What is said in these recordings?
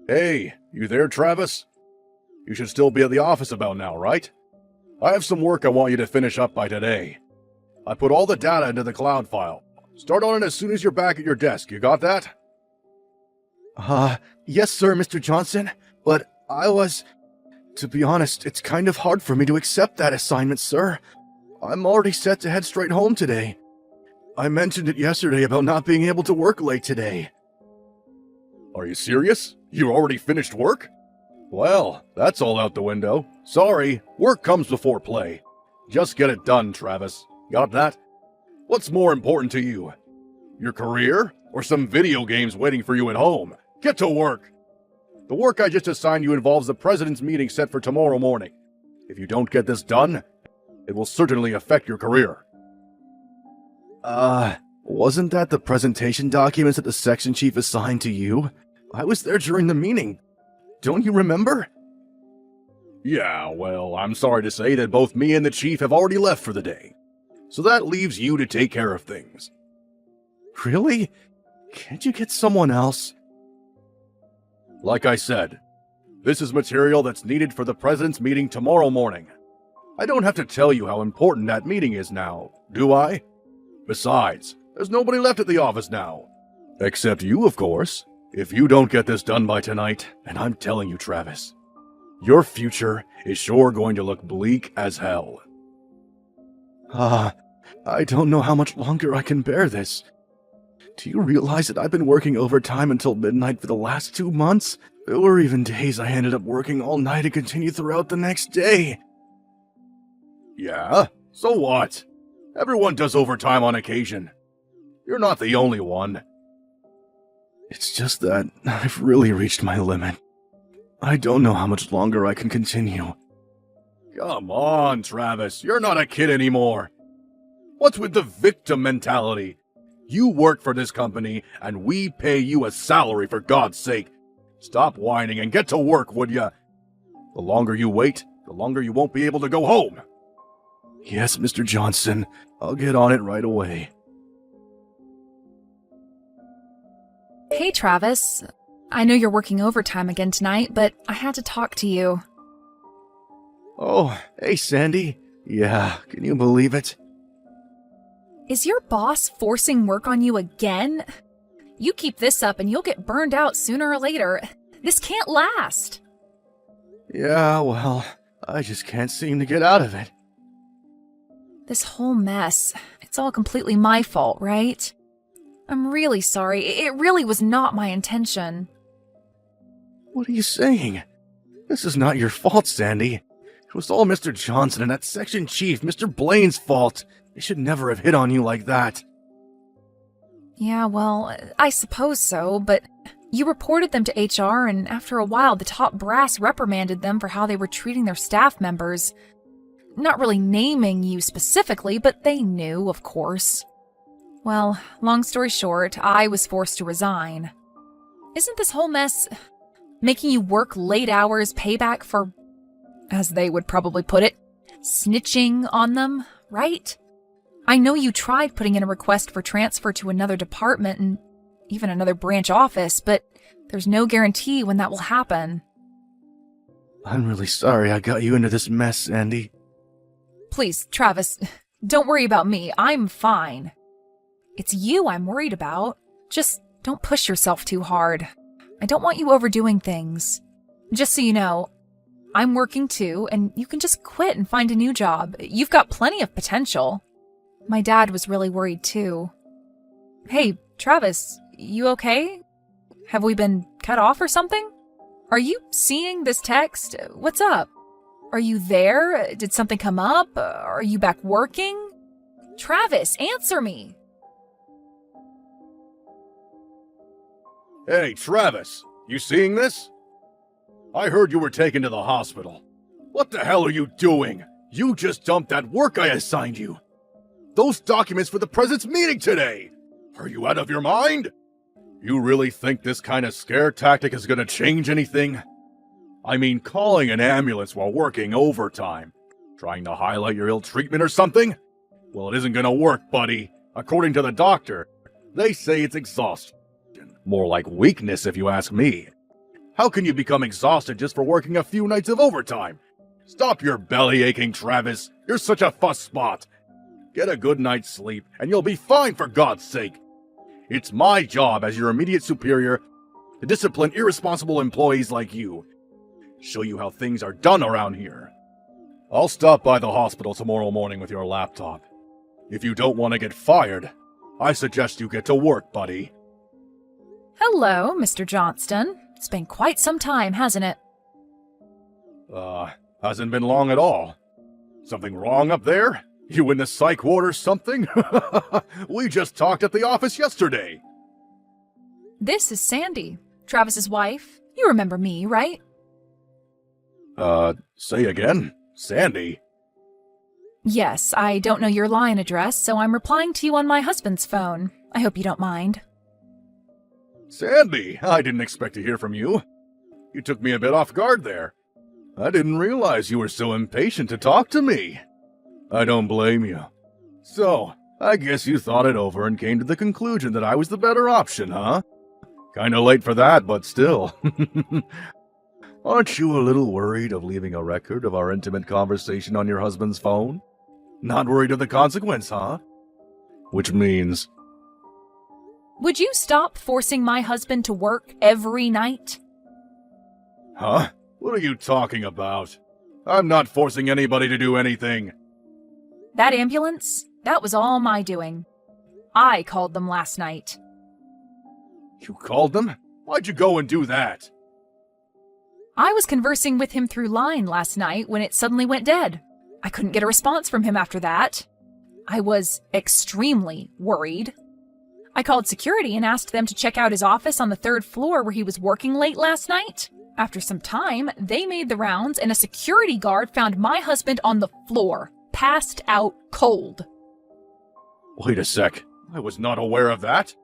Hey, you there, Travis? You should still be at the office about now, right? I have some work I want you to finish up by today. I put all the data into the cloud file. Start on it as soon as you're back at your desk. You got that? Yes, sir, Mr. Johnson, but to be honest, it's kind of hard for me to accept that assignment, sir. I'm already set to head straight home today. I mentioned it yesterday about not being able to work late today. Are you serious? You already finished work? Well, that's all out the window. Sorry, work comes before play. Just get it done, Travis. Got that? What's more important to you? Your career, or some video games waiting for you at home? Get to work! The work I just assigned you involves the President's meeting set for tomorrow morning. If you don't get this done, it will certainly affect your career. Wasn't that the presentation documents that the section chief assigned to you? I was there during the meeting. Don't you remember? Yeah, well, I'm sorry to say that both me and the chief have already left for the day. So that leaves you to take care of things. Really? Can't you get someone else? Like I said, this is material that's needed for the President's meeting tomorrow morning. I don't have to tell you how important that meeting is now, do I? Besides, there's nobody left at the office now. Except you, of course. If you don't get this done by tonight, and I'm telling you, Travis, your future is sure going to look bleak as hell. I don't know how much longer I can bear this. Do you realize that I've been working overtime until midnight for the last 2 months? There were even days I ended up working all night and continue throughout the next day. Yeah? So what? Everyone does overtime on occasion. You're not the only one. It's just that I've really reached my limit. I don't know how much longer I can continue. Come on, Travis. You're not a kid anymore. What's with the victim mentality? You work for this company, and we pay you a salary, for God's sake. Stop whining and get to work, would ya? The longer you wait, the longer you won't be able to go home. Yes, Mr. Johnson. I'll get on it right away. Hey, Travis. I know you're working overtime again tonight, but I had to talk to you. Oh, hey, Sandy. Yeah, can you believe it? Is your boss forcing work on you again? You keep this up and you'll get burned out sooner or later. This can't last. Yeah, well, I just can't seem to get out of it. This whole mess, it's all completely my fault, right? I'm really sorry. It really was not my intention. What are you saying? This is not your fault, Sandy. It was all Mr. Johnson and that section chief, Mr. Blaine's fault. They should never have hit on you like that. Yeah, well, I suppose so, but you reported them to HR, and after a while, the top brass reprimanded them for how they were treating their staff members. Not really naming you specifically, but they knew, of course. Well, long story short, I was forced to resign. Isn't this whole mess making you work late hours payback for, as they would probably put it, snitching on them, right? I know you tried putting in a request for transfer to another department and even another branch office, but there's no guarantee when that will happen. I'm really sorry I got you into this mess, Sandy. Please, Travis, don't worry about me. I'm fine. It's you I'm worried about. Just don't push yourself too hard. I don't want you overdoing things. Just so you know, I'm working too, and you can just quit and find a new job. You've got plenty of potential. My dad was really worried too. Hey, Travis, you okay? Have we been cut off or something? Are you seeing this text? What's up? Are you there? Did something come up? Are you back working? Travis, answer me! Hey, Travis, you seeing this? I heard you were taken to the hospital. What the hell are you doing? You just dumped that work I assigned you. Those documents for the President's meeting today. Are you out of your mind? You really think this kind of scare tactic is gonna change anything? I mean, calling an ambulance while working overtime. Trying to highlight your ill treatment or something? Well, it isn't gonna work, buddy. According to the doctor, they say it's exhaustion. More like weakness, if you ask me. How can you become exhausted just for working a few nights of overtime? Stop your belly aching, Travis. You're such a fuss spot. Get a good night's sleep, and you'll be fine, for God's sake. It's my job as your immediate superior to discipline irresponsible employees like you. Show you how things are done around here. I'll stop by the hospital tomorrow morning with your laptop. If you don't want to get fired, I suggest you get to work, buddy. Hello, Mr. Johnston. It's been quite some time, hasn't it? Hasn't been long at all. Something wrong up there? You in the psych ward or something? We just talked at the office yesterday. This is Sandy, Travis's wife. You remember me, right? Say again? Sandy? Yes, I don't know your line address, so I'm replying to you on my husband's phone. I hope you don't mind. Sandy, I didn't expect to hear from you. You took me a bit off guard there. I didn't realize you were so impatient to talk to me. I don't blame you. So, I guess you thought it over and came to the conclusion that I was the better option, huh? Kinda late for that, but still. Aren't you a little worried of leaving a record of our intimate conversation on your husband's phone? Not worried of the consequence, huh? Which means... Would you stop forcing my husband to work every night? Huh? What are you talking about? I'm not forcing anybody to do anything. That ambulance? That was all my doing. I called them last night. You called them? Why'd you go and do that? I was conversing with him through line last night when it suddenly went dead. I couldn't get a response from him after that. I was extremely worried. I called security and asked them to check out his office on the 3rd floor where he was working late last night. After some time, they made the rounds and a security guard found my husband on the floor, passed out cold. Wait a sec. I was not aware of that.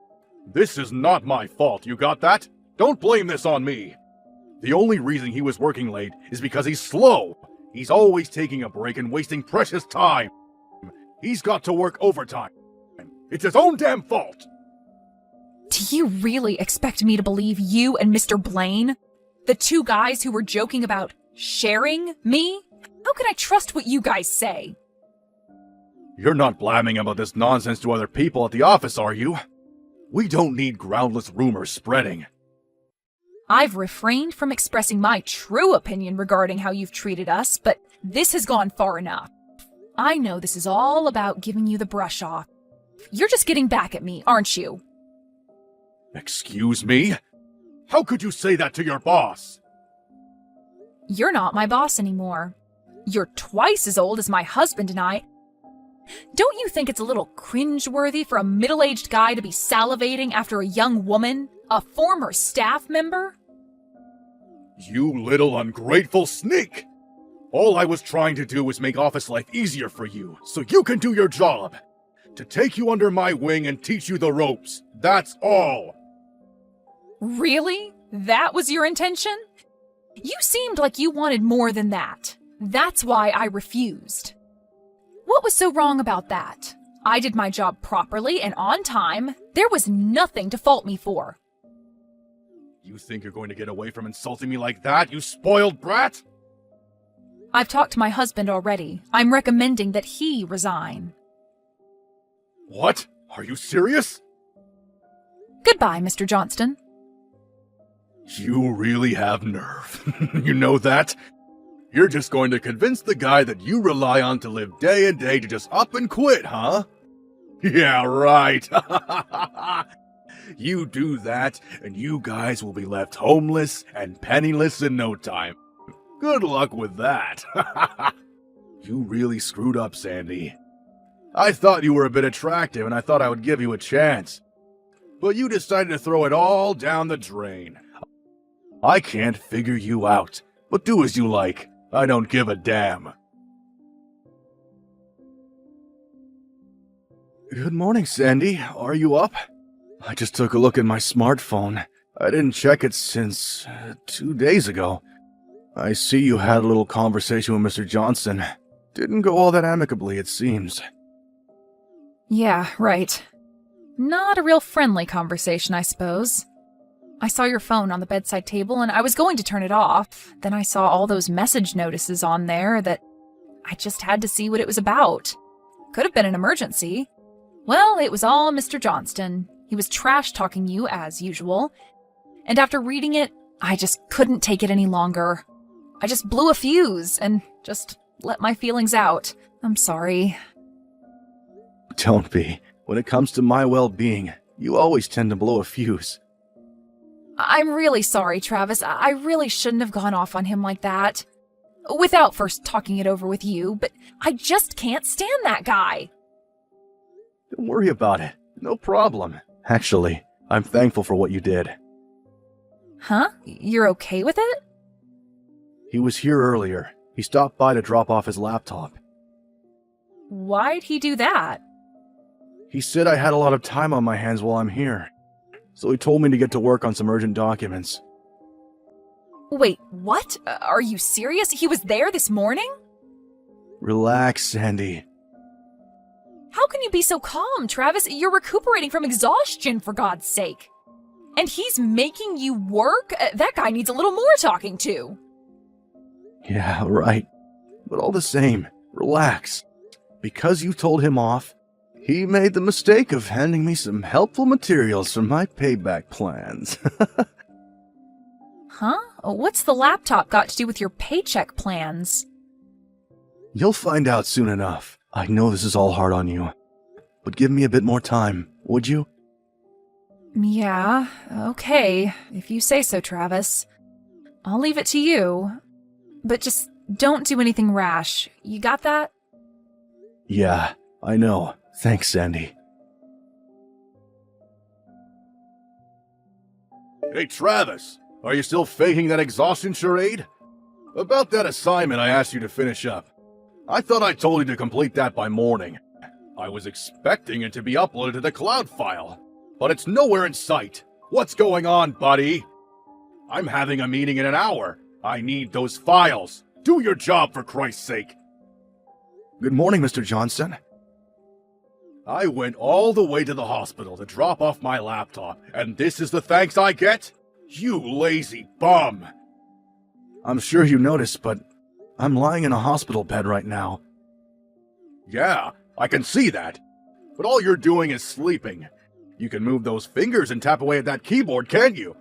This is not my fault, you got that? Don't blame this on me. The only reason he was working late is because he's slow. He's always taking a break and wasting precious time. He's got to work overtime. It's his own damn fault. Do you really expect me to believe you and Mr. Blaine? The two guys who were joking about sharing me? How can I trust what you guys say? You're not blabbing about this nonsense to other people at the office, are you? We don't need groundless rumors spreading. I've refrained from expressing my true opinion regarding how you've treated us, but this has gone far enough. I know this is all about giving you the brush off. You're just getting back at me, aren't you? Excuse me? How could you say that to your boss? You're not my boss anymore. You're twice as old as my husband and I. Don't you think it's a little cringeworthy for a middle-aged guy to be salivating after a young woman, a former staff member? You little ungrateful sneak! All I was trying to do was make office life easier for you, so you can do your job. To take you under my wing and teach you the ropes. That's all. Really? That was your intention? You seemed like you wanted more than that. That's why I refused. What was so wrong about that? I did my job properly and on time. There was nothing to fault me for. You think you're going to get away from insulting me like that, you spoiled brat? I've talked to my husband already. I'm recommending that he resign. What? Are you serious? Goodbye, Mr. Johnston. You really have nerve. You know that? You're just going to convince the guy that you rely on to live day and day to just up and quit, huh? Yeah, right. You do that, and you guys will be left homeless and penniless in no time. Good luck with that. You really screwed up, Sandy. I thought you were a bit attractive, and I thought I would give you a chance. But you decided to throw it all down the drain. I can't figure you out, but do as you like. I don't give a damn. Good morning, Sandy. Are you up? I just took a look at my smartphone. I didn't check it since 2 days ago. I see you had a little conversation with Mr. Johnson. Didn't go all that amicably, it seems. Yeah, right. Not a real friendly conversation, I suppose. I saw your phone on the bedside table and I was going to turn it off. Then I saw all those message notices on there that I just had to see what it was about. Could have been an emergency. Well, it was all Mr. Johnston. He was trash-talking you as usual. And after reading it, I just couldn't take it any longer. I just blew a fuse and just let my feelings out. I'm sorry. Don't be. When it comes to my well-being, you always tend to blow a fuse. I'm really sorry, Travis. I really shouldn't have gone off on him like that. Without first talking it over with you, but I just can't stand that guy. Don't worry about it. No problem. Actually, I'm thankful for what you did. Huh? You're okay with it? He was here earlier. He stopped by to drop off his laptop. Why'd he do that? He said I had a lot of time on my hands while I'm here, so he told me to get to work on some urgent documents. Wait, what? Are you serious? He was there this morning? Relax, Sandy. How can you be so calm, Travis? You're recuperating from exhaustion, for God's sake. And he's making you work? That guy needs a little more talking to. Yeah, right. But all the same, relax. Because you told him off, he made the mistake of handing me some helpful materials for my payback plans. Huh? What's the laptop got to do with your paycheck plans? You'll find out soon enough. I know this is all hard on you. But give me a bit more time, would you? Yeah, okay. If you say so, Travis. I'll leave it to you. But just don't do anything rash. You got that? Yeah, I know. Thanks, Sandy. Hey, Travis, are you still faking that exhaustion charade? About that assignment I asked you to finish up. I thought I told you to complete that by morning. I was expecting it to be uploaded to the cloud file, but it's nowhere in sight. What's going on, buddy? I'm having a meeting in an hour. I need those files. Do your job, for Christ's sake. Good morning, Mr. Johnson. I went all the way to the hospital to drop off my laptop, and this is the thanks I get? You lazy bum! I'm sure you noticed, but I'm lying in a hospital bed right now. Yeah, I can see that. But all you're doing is sleeping. You can move those fingers and tap away at that keyboard, can't you?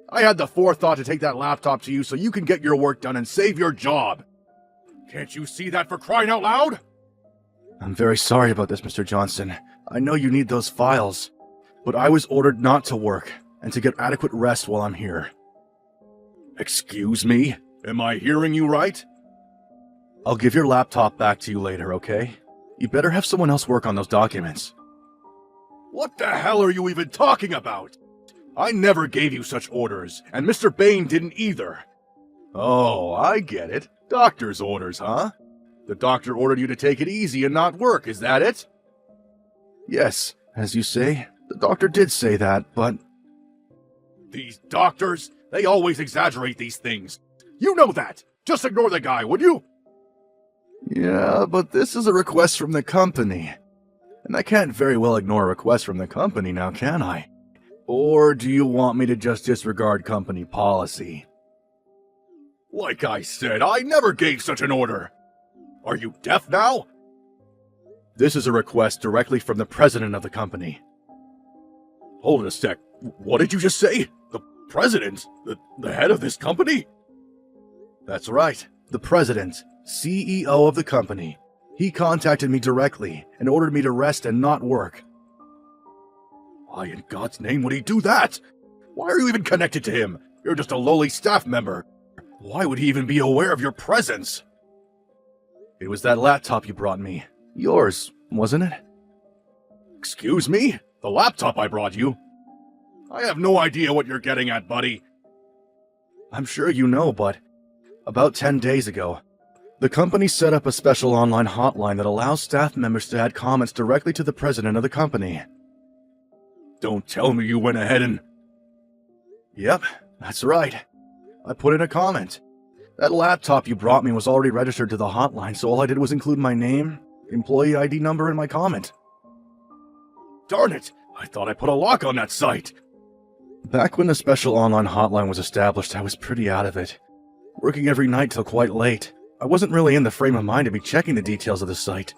I had the forethought to take that laptop to you so you can get your work done and save your job. Can't you see that, for crying out loud? I'm very sorry about this, Mr. Johnson. I know you need those files, but I was ordered not to work and to get adequate rest while I'm here. Excuse me? Am I hearing you right? I'll give your laptop back to you later, okay? You better have someone else work on those documents. What the hell are you even talking about? I never gave you such orders, and Mr. Bain didn't either. Oh, I get it. Doctor's orders, huh? The doctor ordered you to take it easy and not work, is that it? Yes, as you say, the doctor did say that, but... These doctors, they always exaggerate these things. You know that! Just ignore the guy, would you? Yeah, but this is a request from the company. And I can't very well ignore a request from the company now, can I? Or do you want me to just disregard company policy? Like I said, I never gave such an order. Are you deaf now? This is a request directly from the president of the company. Hold it a sec. What did you just say? The president? The head of this company? That's right. The president, CEO of the company. He contacted me directly and ordered me to rest and not work. Why in God's name would he do that? Why are you even connected to him? You're just a lowly staff member. Why would he even be aware of your presence? It was that laptop you brought me. Yours, wasn't it? Excuse me? The laptop I brought you? I have no idea what you're getting at, buddy. I'm sure you know, but about 10 days ago, the company set up a special online hotline that allows staff members to add comments directly to the president of the company. Don't tell me you went ahead and... Yep, that's right. I put in a comment. That laptop you brought me was already registered to the hotline, so all I did was include my name, employee ID number, and my comment. Darn it! I thought I put a lock on that site. Back when the special online hotline was established, I was pretty out of it. Working every night till quite late. I wasn't really in the frame of mind to be checking the details of the site.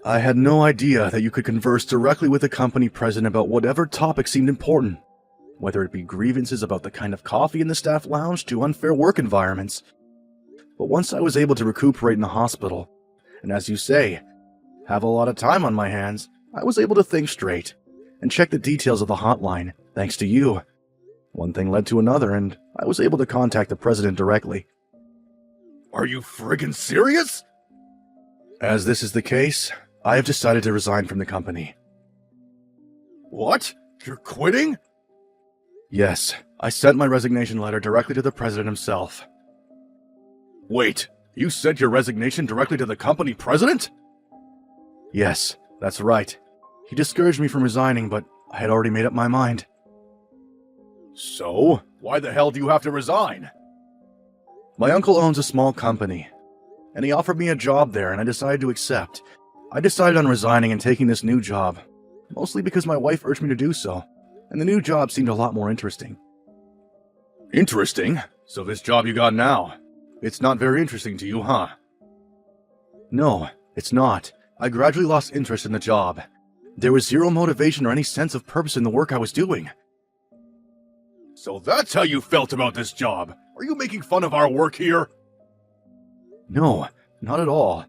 I had no idea that you could converse directly with the company president about whatever topic seemed important, whether it be grievances about the kind of coffee in the staff lounge to unfair work environments. But once I was able to recuperate in the hospital, and as you say, have a lot of time on my hands, I was able to think straight and check the details of the hotline, thanks to you. One thing led to another, and I was able to contact the president directly. Are you friggin' serious? As this is the case, I have decided to resign from the company. What? You're quitting? Yes, I sent my resignation letter directly to the president himself. Wait, you sent your resignation directly to the company president? Yes, that's right. He discouraged me from resigning, but I had already made up my mind. So, why the hell do you have to resign? My uncle owns a small company, and he offered me a job there, and I decided to accept. I decided on resigning and taking this new job, mostly because my wife urged me to do so, and the new job seemed a lot more interesting. Interesting? So this job you got now, it's not very interesting to you, huh? No, it's not. I gradually lost interest in the job. There was zero motivation or any sense of purpose in the work I was doing. So that's how you felt about this job? Are you making fun of our work here? No, not at all.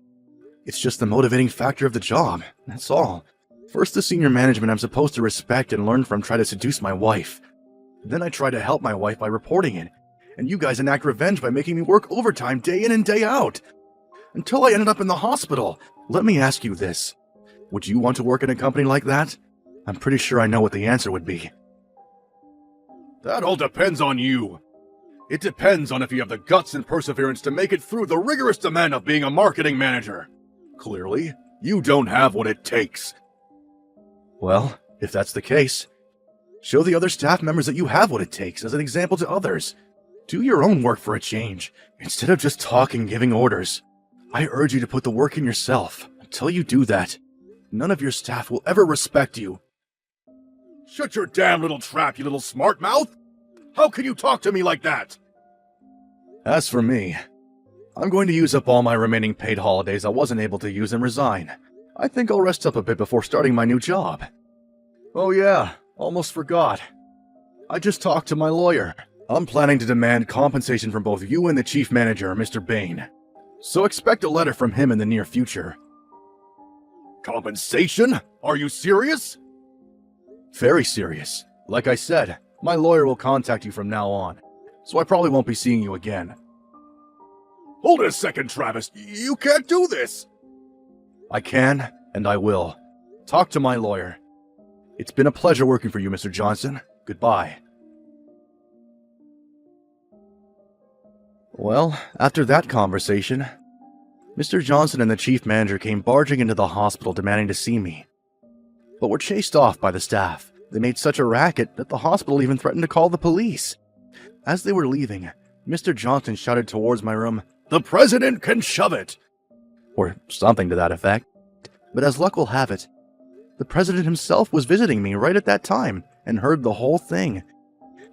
It's just the motivating factor of the job, that's all. First, the senior management I'm supposed to respect and learn from try to seduce my wife. Then I try to help my wife by reporting it, and you guys enact revenge by making me work overtime day in and day out. Until I ended up in the hospital. Let me ask you this. Would you want to work in a company like that? I'm pretty sure I know what the answer would be. That all depends on you. It depends on if you have the guts and perseverance to make it through the rigorous demand of being a marketing manager. Clearly, you don't have what it takes. Well, if that's the case, show the other staff members that you have what it takes as an example to others. Do your own work for a change, instead of just talking and giving orders. I urge you to put the work in yourself. Until you do that, none of your staff will ever respect you. Shut your damn little trap, you little smart mouth! How can you talk to me like that? As for me, I'm going to use up all my remaining paid holidays I wasn't able to use and resign. I think I'll rest up a bit before starting my new job. Oh yeah, almost forgot. I just talked to my lawyer. I'm planning to demand compensation from both you and the chief manager, Mr. Bain. So expect a letter from him in the near future. Compensation? Are you serious? Very serious. Like I said, my lawyer will contact you from now on, so I probably won't be seeing you again. Hold it a second, Travis. You can't do this! I can, and I will. Talk to my lawyer. It's been a pleasure working for you, Mr. Johnson. Goodbye. Well, after that conversation, Mr. Johnson and the chief manager came barging into the hospital demanding to see me, but were chased off by the staff. They made such a racket that the hospital even threatened to call the police. As they were leaving, Mr. Johnson shouted towards my room, "The president can shove it!" or something to that effect. But as luck will have it, the president himself was visiting me right at that time and heard the whole thing.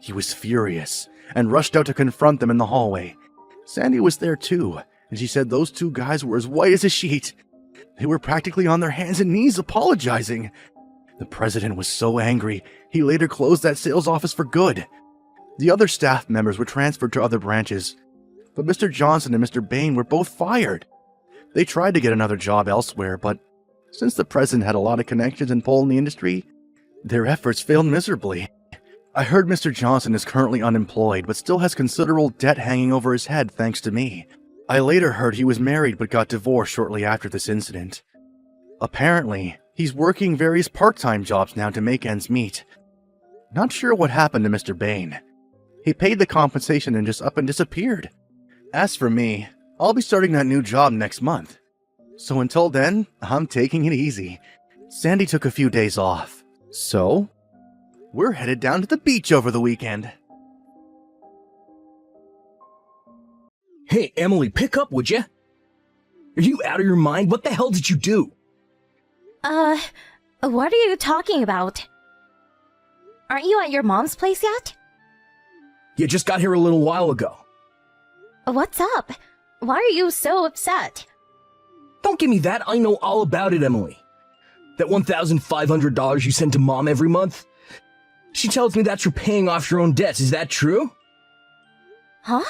He was furious and rushed out to confront them in the hallway. Sandy was there too, and she said those two guys were as white as a sheet. They were practically on their hands and knees apologizing. The president was so angry, he later closed that sales office for good. The other staff members were transferred to other branches, but Mr. Johnson and Mr. Bain were both fired. They tried to get another job elsewhere, but since the president had a lot of connections and pull in the industry, their efforts failed miserably. I heard Mr. Johnson is currently unemployed, but still has considerable debt hanging over his head thanks to me. I later heard he was married but got divorced shortly after this incident. Apparently, he's working various part-time jobs now to make ends meet. Not sure what happened to Mr. Bain. He paid the compensation and just up and disappeared. As for me, I'll be starting that new job next month. So until then, I'm taking it easy. Sandy took a few days off. So, we're headed down to the beach over the weekend. Hey, Emily, pick up, would ya? Are you out of your mind? What the hell did you do? What are you talking about? Aren't you at your mom's place yet? You just got here a little while ago. What's up? Why are you so upset? Don't give me that. I know all about it, Emily. That $1,500 you send to Mom every month? She tells me that's for paying off your own debts. Is that true? Huh?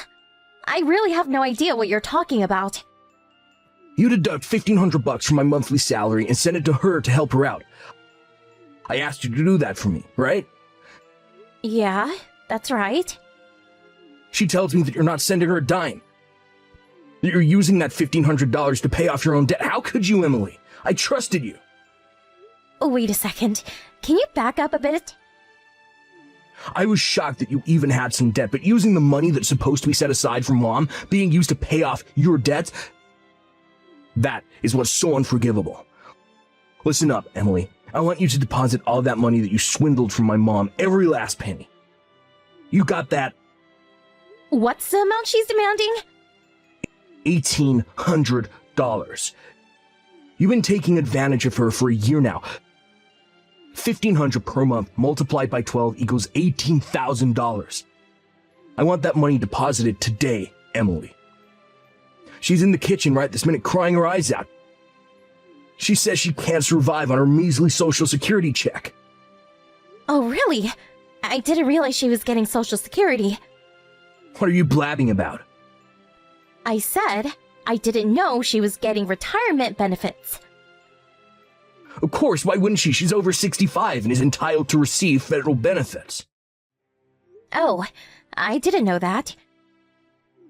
I really have no idea what you're talking about. You deduct $1,500 from my monthly salary and send it to her to help her out. I asked you to do that for me, right? Yeah, that's right. She tells me that you're not sending her a dime. That you're using that $1,500 to pay off your own debt. How could you, Emily? I trusted you. Wait a second. Can you back up a bit? I was shocked that you even had some debt, but using the money that's supposed to be set aside for Mom being used to pay off your debts, that is what's so unforgivable. Listen up, Emily. I want you to deposit all that money that you swindled from my mom, every last penny. You got that? What's the amount she's demanding? $1,800. You've been taking advantage of her for a year now. $1,500 per month multiplied by 12 equals $18,000. I want that money deposited today, Emily. She's in the kitchen right this minute crying her eyes out. She says she can't survive on her measly Social Security check. Oh, really? I didn't realize she was getting Social Security. What are you blabbing about? I said I didn't know she was getting retirement benefits. Of course, why wouldn't she? She's over 65 and is entitled to receive federal benefits. Oh, I didn't know that.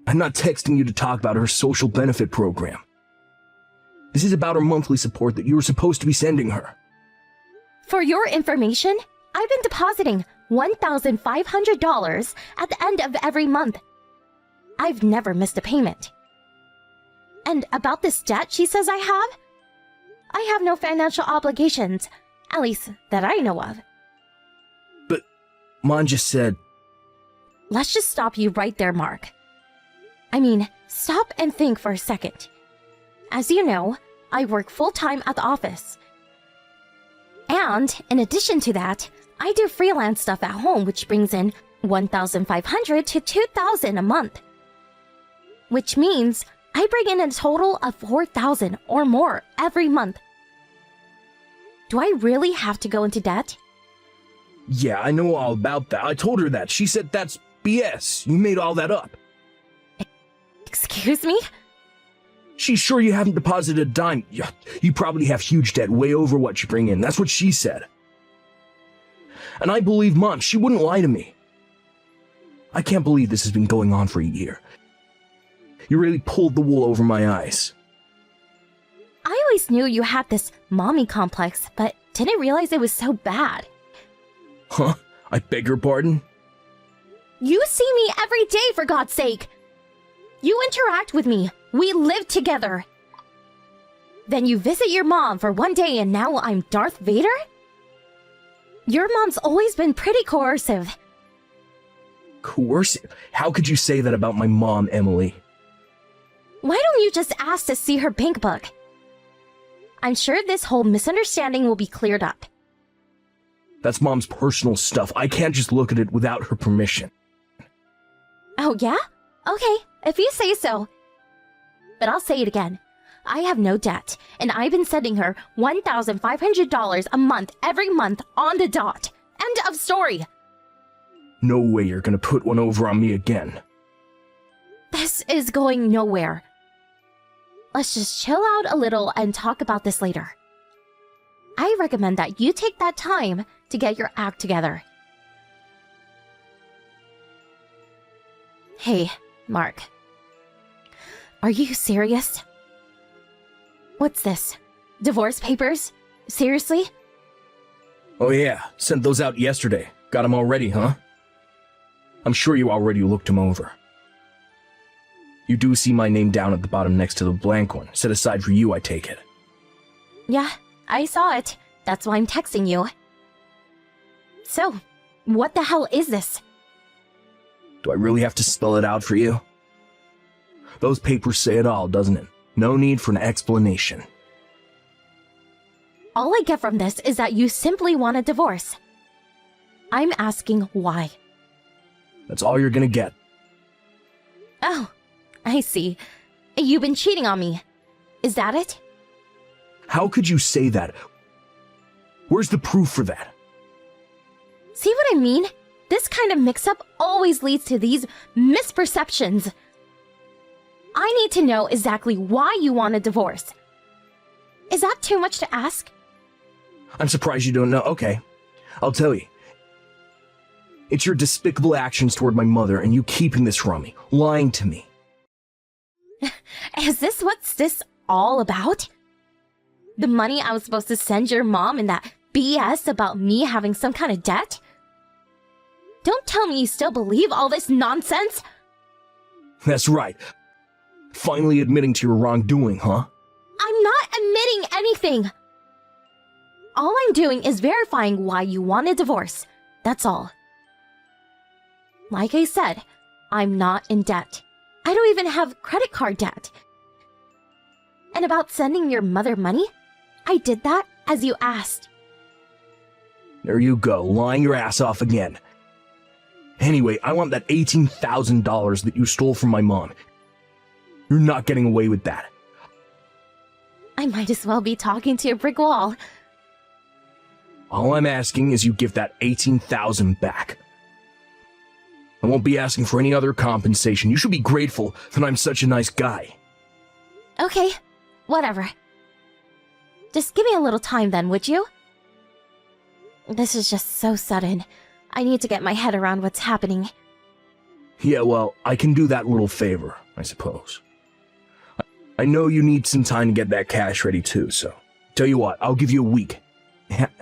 I'm not texting you to talk about her social benefit program. This is about her monthly support that you were supposed to be sending her. For your information, I've been depositing $1,500 at the end of every month. I've never missed a payment. And about this debt she says I have no financial obligations, at least that I know of. But Mom just said... Let's just stop you right there, Mark. I mean, stop and think for a second. As you know, I work full-time at the office. And in addition to that, I do freelance stuff at home, which brings in $1,500 to $2,000 a month. Which means I bring in a total of $4,000 or more every month. Do I really have to go into debt? Yeah, I know all about that. I told her that. She said that's BS. You made all that up. Excuse me? She's sure you haven't deposited a dime. You probably have huge debt way over what you bring in. That's what she said. And I believe Mom. She wouldn't lie to me. I can't believe this has been going on for a year. You really pulled the wool over my eyes. I always knew you had this mommy complex, but didn't realize it was so bad. Huh? I beg your pardon? You see me every day, for God's sake! You interact with me. We live together. Then you visit your mom for one day and now I'm Darth Vader? Your mom's always been pretty coercive. Coercive? How could you say that about my mom, Emily? Why don't you just ask to see her pink book? I'm sure this whole misunderstanding will be cleared up. That's Mom's personal stuff. I can't just look at it without her permission. Oh, yeah? Okay, if you say so. But I'll say it again. I have no debt, and I've been sending her $1,500 a month every month on the dot. End of story. No way you're gonna put one over on me again. This is going nowhere. Let's just chill out a little and talk about this later. I recommend that you take that time to get your act together. Hey, Mark. Are you serious? What's this? Divorce papers? Seriously? Oh yeah, sent those out yesterday. Got them all ready, huh? I'm sure you already looked them over. You do see my name down at the bottom next to the blank one, set aside for you, I take it. Yeah, I saw it. That's why I'm texting you. So, what the hell is this? Do I really have to spell it out for you? Those papers say it all, doesn't it? No need for an explanation. All I get from this is that you simply want a divorce. I'm asking why. That's all you're gonna get. Oh, I see. You've been cheating on me. Is that it? How could you say that? Where's the proof for that? See what I mean? This kind of mix-up always leads to these misperceptions. I need to know exactly why you want a divorce. Is that too much to ask? I'm surprised you don't know. Okay, I'll tell you. It's your despicable actions toward my mother and you keeping this from me, lying to me. Is this what's this all about? The money I was supposed to send your mom and that BS about me having some kind of debt? Don't tell me you still believe all this nonsense! That's right. Finally admitting to your wrongdoing, huh? I'm not admitting anything! All I'm doing is verifying why you want a divorce. That's all. Like I said, I'm not in debt. I don't even have credit card debt. And about sending your mother money, I did that as you asked. There you go, lying your ass off again. Anyway, I want that $18,000 that you stole from my mom. You're not getting away with that. I might as well be talking to a brick wall. All I'm asking is you give that $18,000 back. I won't be asking for any other compensation. You should be grateful that I'm such a nice guy. Okay, whatever. Just give me a little time then, would you? This is just so sudden. I need to get my head around what's happening. Yeah, well, I can do that little favor, I suppose. I know you need some time to get that cash ready too, so tell you what, I'll give you a week.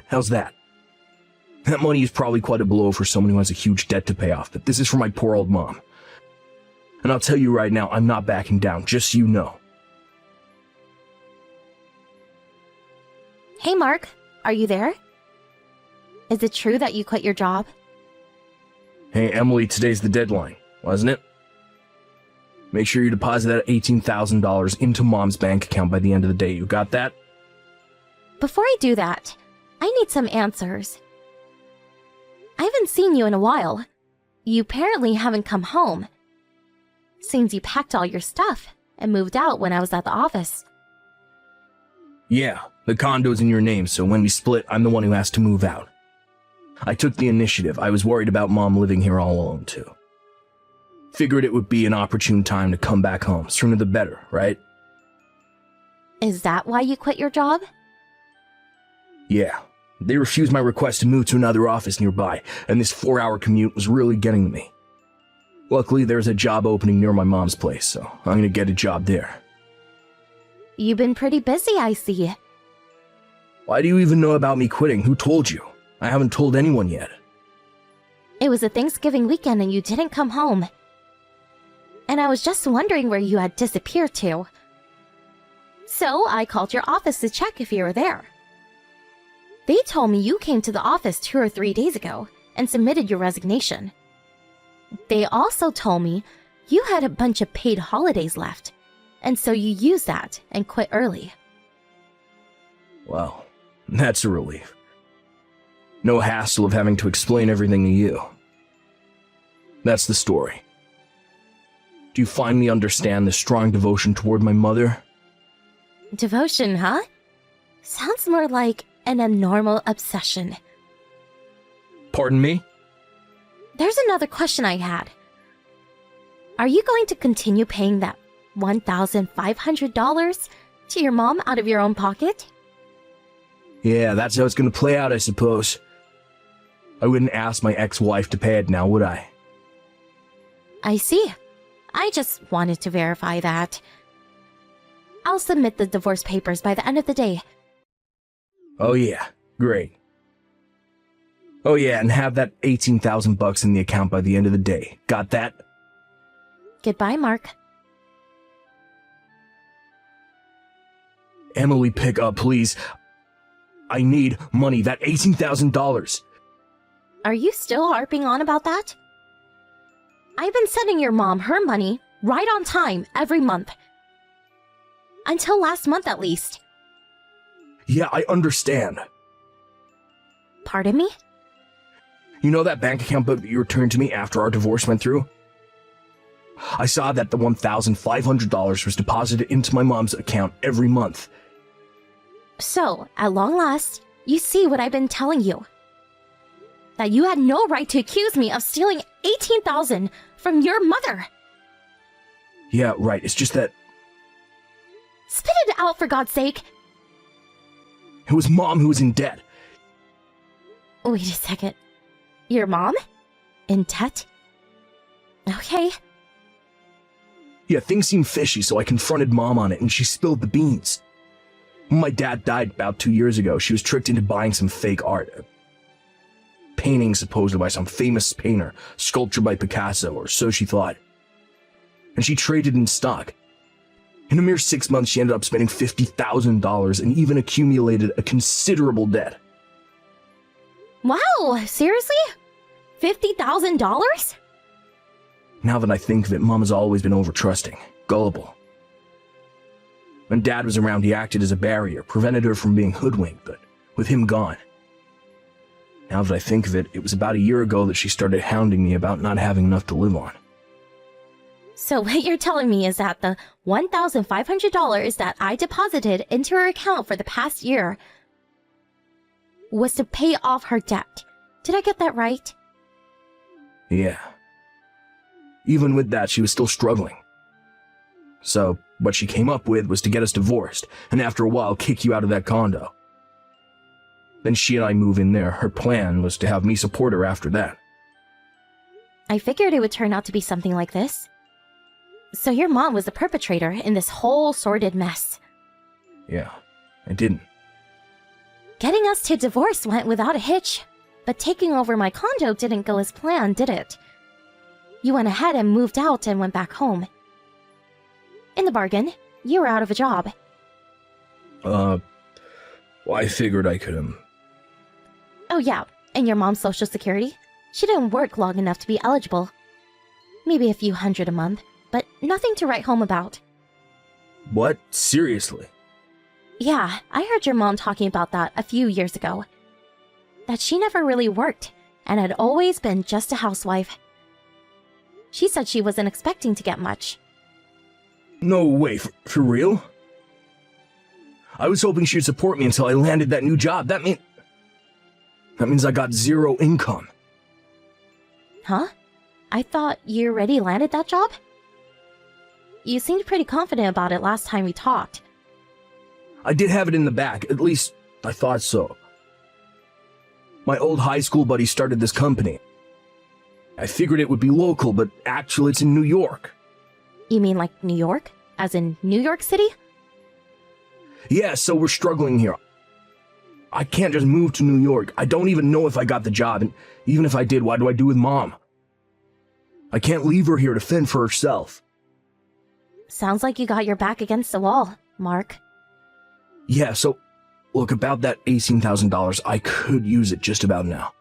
How's that? That money is probably quite a blow for someone who has a huge debt to pay off, but this is for my poor old mom. And I'll tell you right now, I'm not backing down, just so you know. Hey Mark, are you there? Is it true that you quit your job? Hey, Emily, today's the deadline, wasn't it? Make sure you deposit that $18,000 into Mom's bank account by the end of the day. You got that? Before I do that, I need some answers. I haven't seen you in a while. You apparently haven't come home. Seems you packed all your stuff and moved out when I was at the office. Yeah, the condo's in your name, so when we split, I'm the one who has to move out. I took the initiative. I was worried about Mom living here all alone, too. Figured it would be an opportune time to come back home. Sooner the better, right? Is that why you quit your job? Yeah. They refused my request to move to another office nearby, and this 4-hour commute was really getting to me. Luckily, there's a job opening near my mom's place, so I'm gonna get a job there. You've been pretty busy, I see. Why do you even know about me quitting? Who told you? I haven't told anyone yet. It was a Thanksgiving weekend and you didn't come home. And I was just wondering where you had disappeared to. So I called your office to check if you were there. They told me you came to the office 2 or 3 days ago and submitted your resignation. They also told me you had a bunch of paid holidays left, and so you used that and quit early. Well, that's a relief. No hassle of having to explain everything to you. That's the story. Do you finally understand the strong devotion toward my mother? Devotion, huh? Sounds more like an abnormal obsession. Pardon me? There's another question I had. Are you going to continue paying that $1,500 to your mom out of your own pocket? Yeah, that's how it's gonna play out, I suppose. I wouldn't ask my ex-wife to pay it now, would I? I see. I just wanted to verify that. I'll submit the divorce papers by the end of the day. Oh yeah, great. Oh yeah, and have that $18,000 in the account by the end of the day. Got that? Goodbye, Mark. Emily, pick up, please. I need money, that $18,000. Are you still harping on about that? I've been sending your mom her money right on time every month. Until last month at least. Yeah, I understand. Pardon me? You know that bank account book that you returned to me after our divorce went through? I saw that the $1,500 was deposited into my mom's account every month. So, at long last, you see what I've been telling you. That you had no right to accuse me of stealing $18,000 from your mother. Yeah, right. It's just that Spit it out, for God's sake. it was Mom who was in debt. Wait a second. Your mom? In debt? Okay. Yeah, things seemed fishy, so I confronted Mom on it and she spilled the beans. When my dad died about 2 years ago, she was tricked into buying some fake art. A painting supposedly by some famous painter, sculpture by Picasso, or so she thought. And she traded in stock. In a mere 6 months, she ended up spending $50,000 and even accumulated a considerable debt. Wow, seriously? $50,000? Now that I think of it, Mom has always been over-trusting, gullible. When Dad was around, he acted as a barrier, prevented her from being hoodwinked, but with him gone. Now that I think of it, it was about a year ago that she started hounding me about not having enough to live on. So what you're telling me is that the $1,500 that I deposited into her account for the past year was to pay off her debt. Did I get that right? Yeah. Even with that, she was still struggling. So, what she came up with was to get us divorced, and after a while kick you out of that condo. Then she and I move in there. Her plan was to have me support her after that. I figured it would turn out to be something like this. So your mom was the perpetrator in this whole sordid mess. Yeah, I didn't. Getting us to divorce went without a hitch, but taking over my condo didn't go as planned, did it? You went ahead and moved out and went back home. In the bargain, you were out of a job. Well, I figured I could, Oh yeah, and your mom's social security? She didn't work long enough to be eligible. Maybe a few hundred a month, but nothing to write home about. What? Seriously? Yeah, I heard your mom talking about that a few years ago. That she never really worked, and had always been just a housewife. She said she wasn't expecting to get much. No way, for real? I was hoping she'd support me until I landed that new job. That means I got zero income. Huh? I thought you already landed that job? You seemed pretty confident about it last time we talked. I did have it in the back, at least I thought so. My old high school buddy started this company. I figured it would be local, but actually it's in New York. You mean like New York? As in New York City? Yeah, so we're struggling here. I can't just move to New York. I don't even know if I got the job, and even if I did, what do I do with Mom? I can't leave her here to fend for herself. Sounds like you got your back against the wall, Mark. Yeah, so, look, about that $18,000, I could use it just about now.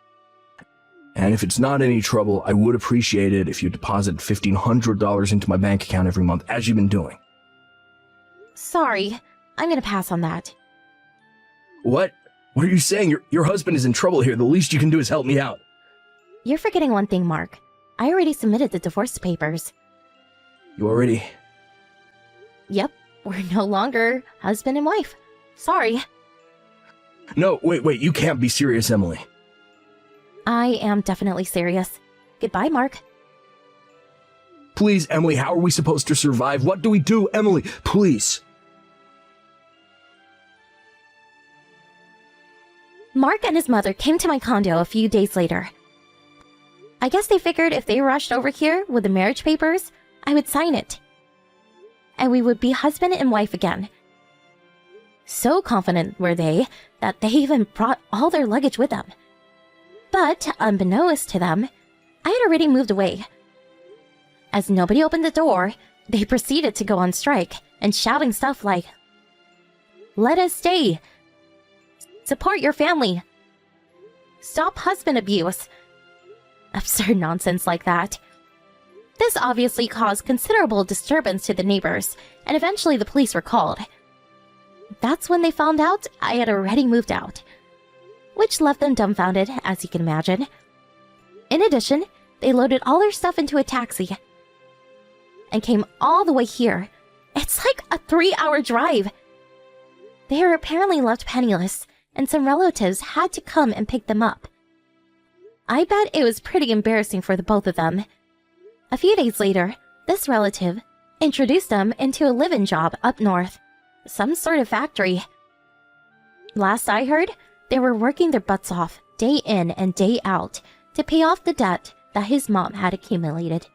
And if it's not any trouble, I would appreciate it if you deposit $1,500 into my bank account every month, as you've been doing. Sorry, I'm gonna pass on that. What? What are you saying? Your husband is in trouble here. The least you can do is help me out. You're forgetting one thing, Mark. I already submitted the divorce papers. You already? Yep, we're no longer husband and wife. Sorry. No, wait, you can't be serious, Emily. I am definitely serious. Goodbye, Mark. Please, Emily, how are we supposed to survive? What do we do, Emily? Please. Mark and his mother came to my condo a few days later. I guess they figured if they rushed over here with the marriage papers, I would sign it. And we would be husband and wife again. So confident were they that they even brought all their luggage with them. But, unbeknownst to them, I had already moved away. As nobody opened the door, they proceeded to go on strike and shouting stuff like, "Let us stay! Support your family! Stop husband abuse!" Absurd nonsense like that. This obviously caused considerable disturbance to the neighbors, and eventually the police were called. That's when they found out I had already moved out, which left them dumbfounded, as you can imagine. In addition, they loaded all their stuff into a taxi and came all the way here. It's like a 3-hour drive. They were apparently left penniless, and some relatives had to come and pick them up. I bet it was pretty embarrassing for the both of them. A few days later, this relative introduced them into a live-in job up north, some sort of factory. Last I heard, they were working their butts off day in and day out to pay off the debt that his mom had accumulated.